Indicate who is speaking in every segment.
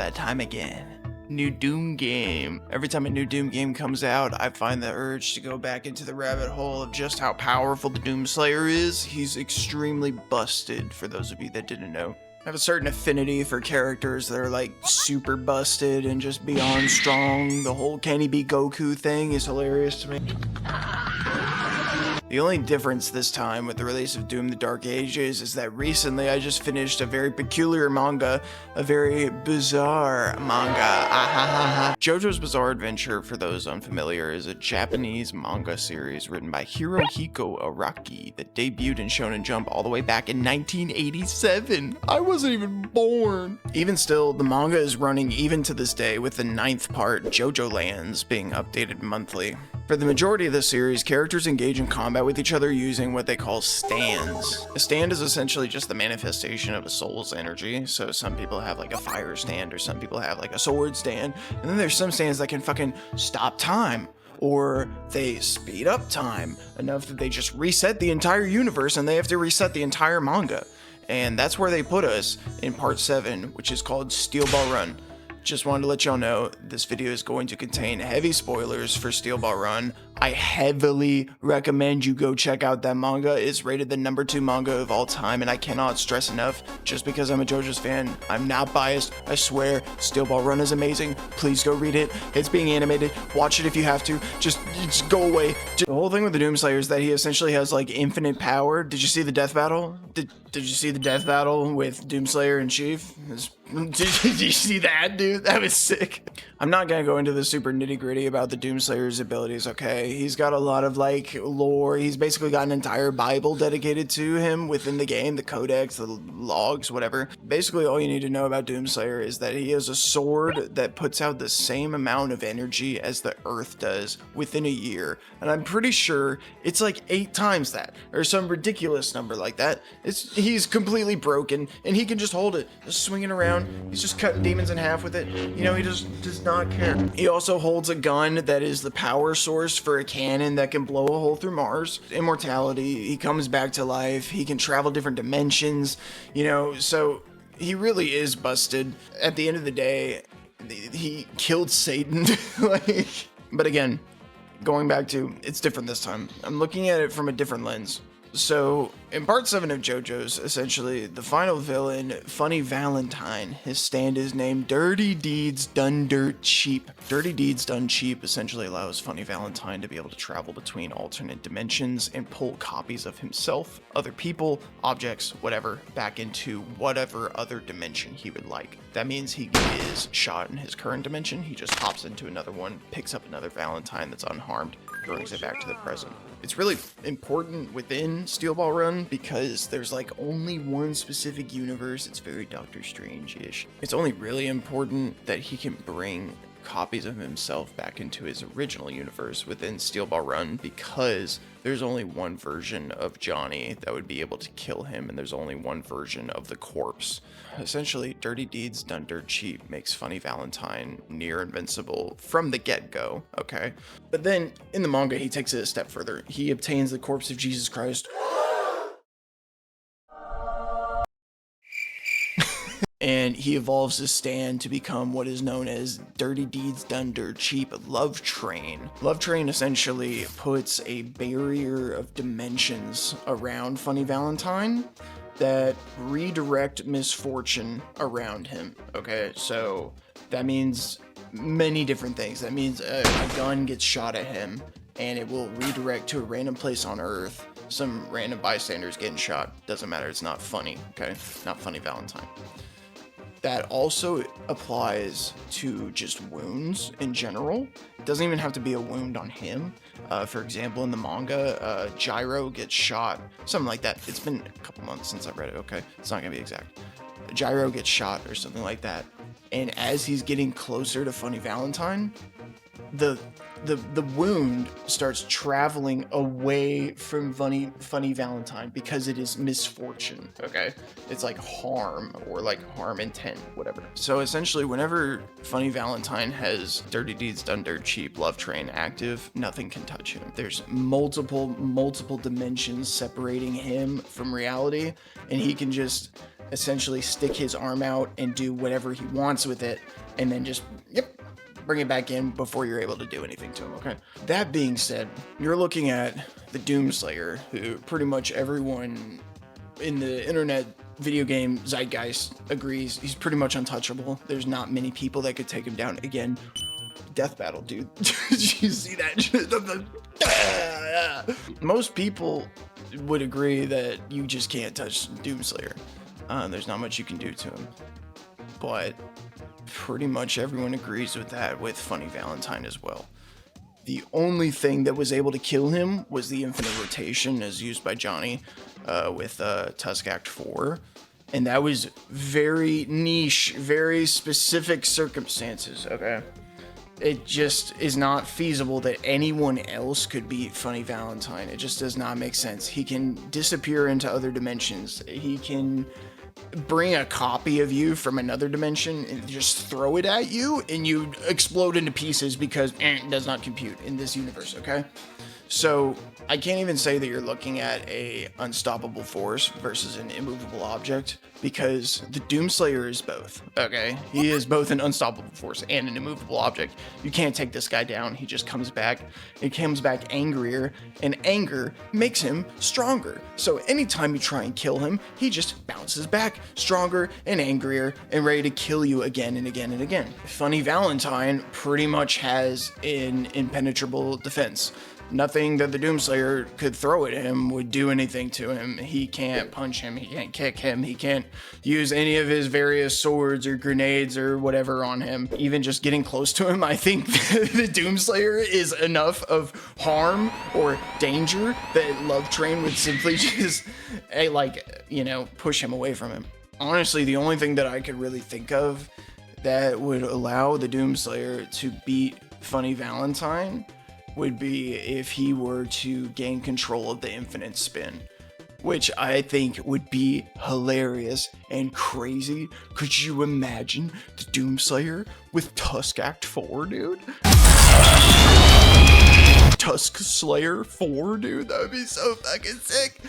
Speaker 1: that time again. New Doom game. Every time a new Doom game comes out, I find the urge to go back into the rabbit hole of just how powerful the Doomslayer is. He's extremely busted, for those of you that didn't know. I have a certain affinity for characters that are like super busted and just beyond strong. The whole can he be Goku thing is hilarious to me. The only difference this time with the release of Doom the Dark Ages is that recently I just finished a very peculiar manga, a very bizarre manga. Jojo's Bizarre Adventure, for those unfamiliar, is a Japanese manga series written by Hirohiko Araki that debuted in Shonen Jump all the way back in 1987. I wasn't even born. Even still, the manga is running even to this day, with the 9th part, Jojo Lands, being updated monthly. For the majority of the series, characters engage in combat with each other using what they call stands. A stand is essentially just the manifestation of a soul's energy, so some people have like a fire stand, or some people have like a sword stand, and then there's some stands that can fucking stop time, or they speed up time enough that they just reset the entire universe and they have to reset the entire manga. And that's where they put us in part 7, which is called Steel Ball Run. Just wanted to let y'all know this video is going to contain heavy spoilers for Steel Ball Run. I heavily recommend you go check out that manga. It's rated the #2 manga of all time, and I cannot stress enough, just because I'm a JoJo's fan, I'm not biased, I swear, Steel Ball Run is amazing. Please go read it. It's being animated. Watch it if you have to. Just go away. The whole thing with the Doomslayer is that he essentially has like infinite power. Did you see the death battle? Did you see the death battle with Doomslayer and Chief? Did you see that, dude? That was sick. I'm not gonna go into the super nitty-gritty about the Doomslayer's abilities, okay? He's got a lot of like lore. He's basically got an entire Bible dedicated to him within the game, the codex, the logs, whatever. Basically, all you need to know about Doomslayer is that he has a sword that puts out the same amount of energy as the Earth does within a year. And I'm pretty sure it's like 8 times that, or some ridiculous number like that. He's completely broken, and he can just hold it, just swing it around. He's just cutting demons in half with it. You know, he just does not care. He also holds a gun that is the power source for a cannon that can blow a hole through Mars. Immortality, he comes back to life, he can travel different dimensions, you know, so he really is busted. At the end of the day, he killed Satan. But again, going back to, it's different this time. I'm looking at it from a different lens. So, in part 7 of JoJo's, essentially, the final villain, Funny Valentine, his stand is named Dirty Deeds Done Dirt Cheap. Dirty Deeds Done Cheap essentially allows Funny Valentine to be able to travel between alternate dimensions and pull copies of himself, other people, objects, whatever, back into whatever other dimension he would like. That means he is shot in his current dimension, he just hops into another one, picks up another Valentine that's unharmed, brings it back to the present. It's really important within Steel Ball Run because there's like only one specific universe. It's very Doctor Strange-ish. It's only really important that he can bring copies of himself back into his original universe within Steel Ball Run because there's only one version of Johnny that would be able to kill him, and there's only one version of the corpse. Essentially, Dirty Deeds Done Dirt Cheap makes Funny Valentine near invincible from the get-go, okay? But then, in the manga, he takes it a step further. He obtains the corpse of Jesus Christ, and he evolves his stand to become what is known as Dirty Deeds Done Dirt Cheap Love Train. Love Train essentially puts a barrier of dimensions around Funny Valentine that redirect misfortune around him, okay? So that means many different things. That means a gun gets shot at him and it will redirect to a random place on Earth. Some random bystanders getting shot. Doesn't matter, it's not funny, okay? Not Funny Valentine. That also applies to just wounds in general. It doesn't even have to be a wound on him. For example, in the manga, Gyro gets shot, something like that. It's been a couple months since I read it, okay? It's not gonna be exact. Gyro gets shot or something like that. And as he's getting closer to Funny Valentine, the wound starts traveling away from Funny Valentine because it is misfortune, okay? It's like harm or like harm intent, whatever. So essentially, whenever Funny Valentine has Dirty Deeds Done Dirt Cheap Love Train active, nothing can touch him. There's multiple dimensions separating him from reality, and he can just essentially stick his arm out and do whatever he wants with it, and then just, bring it back in before you're able to do anything to him, okay? That being said, you're looking at the Doomslayer, who pretty much everyone in the internet video game zeitgeist agrees he's pretty much untouchable. There's not many people that could take him down. Again, death battle, dude. Did you see that? Most people would agree that you just can't touch Doomslayer. There's not much you can do to him. But pretty much everyone agrees with that with Funny Valentine as well. The only thing that was able to kill him was the infinite rotation as used by Johnny with Tusk Act 4. And that was very niche, very specific circumstances, okay? It just is not feasible that anyone else could beat Funny Valentine. It just does not make sense. He can disappear into other dimensions. He can bring a copy of you from another dimension and just throw it at you, and you explode into pieces because it does not compute in this universe, okay? So I can't even say that you're looking at a unstoppable force versus an immovable object, because the Doomslayer is both, okay? He is both an unstoppable force and an immovable object. You can't take this guy down. He just comes back. He comes back angrier, and anger makes him stronger. So anytime you try and kill him, he just bounces back stronger and angrier and ready to kill you again and again and again. Funny Valentine pretty much has an impenetrable defense. Nothing that the Doomslayer could throw at him would do anything to him. He can't punch him, he can't kick him, he can't use any of his various swords or grenades or whatever on him. Even just getting close to him, I think the Doomslayer is enough of harm or danger that Love Train would simply just, push him away from him. Honestly, the only thing that I could really think of that would allow the Doomslayer to beat Funny Valentine would be if he were to gain control of the infinite spin, which I think would be hilarious and crazy. Could you imagine the Doomslayer with Tusk Act 4, dude? Tusk Slayer 4, dude? That would be so fucking sick.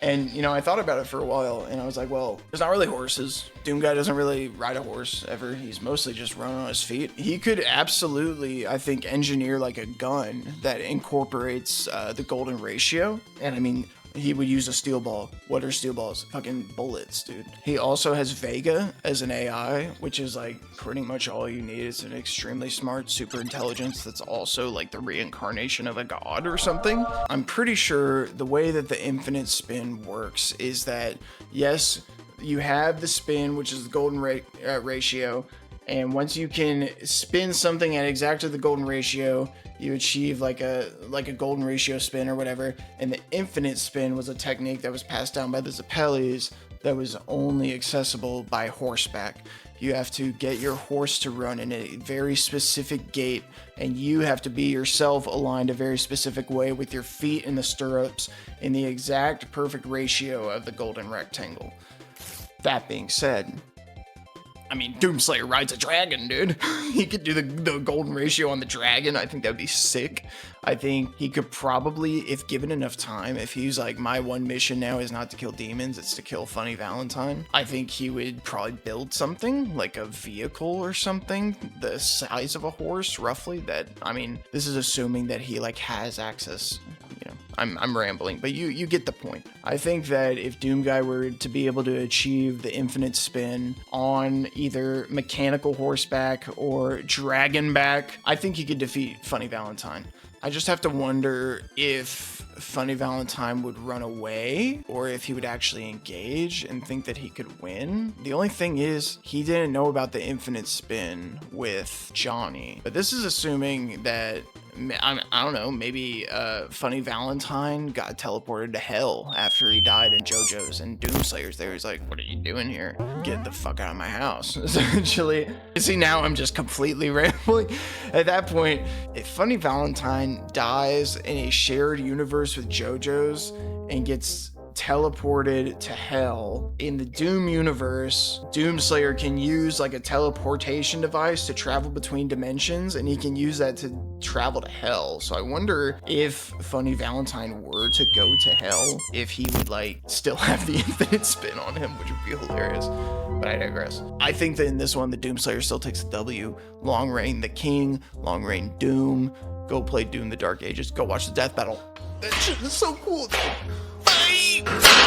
Speaker 1: And, I thought about it for a while, and I was like, well, there's not really horses. Doom Guy doesn't really ride a horse ever. He's mostly just running on his feet. He could absolutely, I think, engineer like a gun that incorporates the golden ratio. And I mean, he would use a steel ball. What are steel balls? Fucking bullets, dude. He also has Vega as an AI, which is like pretty much all you need. It's an extremely smart super intelligence that's also like the reincarnation of a god or something. I'm pretty sure the way that the infinite spin works is that, yes, you have the spin, which is the golden ratio, and once you can spin something at exactly the golden ratio, you achieve like a golden ratio spin or whatever. And the infinite spin was a technique that was passed down by the Zapellis that was only accessible by horseback. You have to get your horse to run in a very specific gait, and you have to be yourself aligned a very specific way with your feet in the stirrups in the exact perfect ratio of the golden rectangle. That being said, I mean, Doomslayer rides a dragon, dude. He could do the golden ratio on the dragon. I think that would be sick. I think he could probably, if given enough time, if he's like, my one mission now is not to kill demons, it's to kill Funny Valentine, I think he would probably build something, like a vehicle or something, the size of a horse, roughly, that, I mean, this is assuming that he, like, has access. I'm rambling, but you get the point. I think that if Doom Guy were to be able to achieve the infinite spin on either mechanical horseback or dragonback, I think he could defeat Funny Valentine. I just have to wonder if Funny Valentine would run away or if he would actually engage and think that he could win. The only thing is, he didn't know about the infinite spin with Johnny. But this is assuming that, I don't know, maybe Funny Valentine got teleported to hell after he died in Jojo's, and Doomslayer's there. He's like, what are you doing here? Get the fuck out of my house, essentially. See, now I'm just completely rambling. At that point, if Funny Valentine dies in a shared universe with Jojo's and gets teleported to hell. In the Doom universe, Doomslayer can use like a teleportation device to travel between dimensions, and he can use that to travel to hell. So I wonder if Funny Valentine were to go to hell, if he would like still have the infinite spin on him, which would be hilarious. But I digress. I think that in this one, the Doomslayer still takes the W. Long reign the king, long reign Doom. Go play Doom the Dark Ages. Go watch the death battle. That shit is so cool, dude. Bye!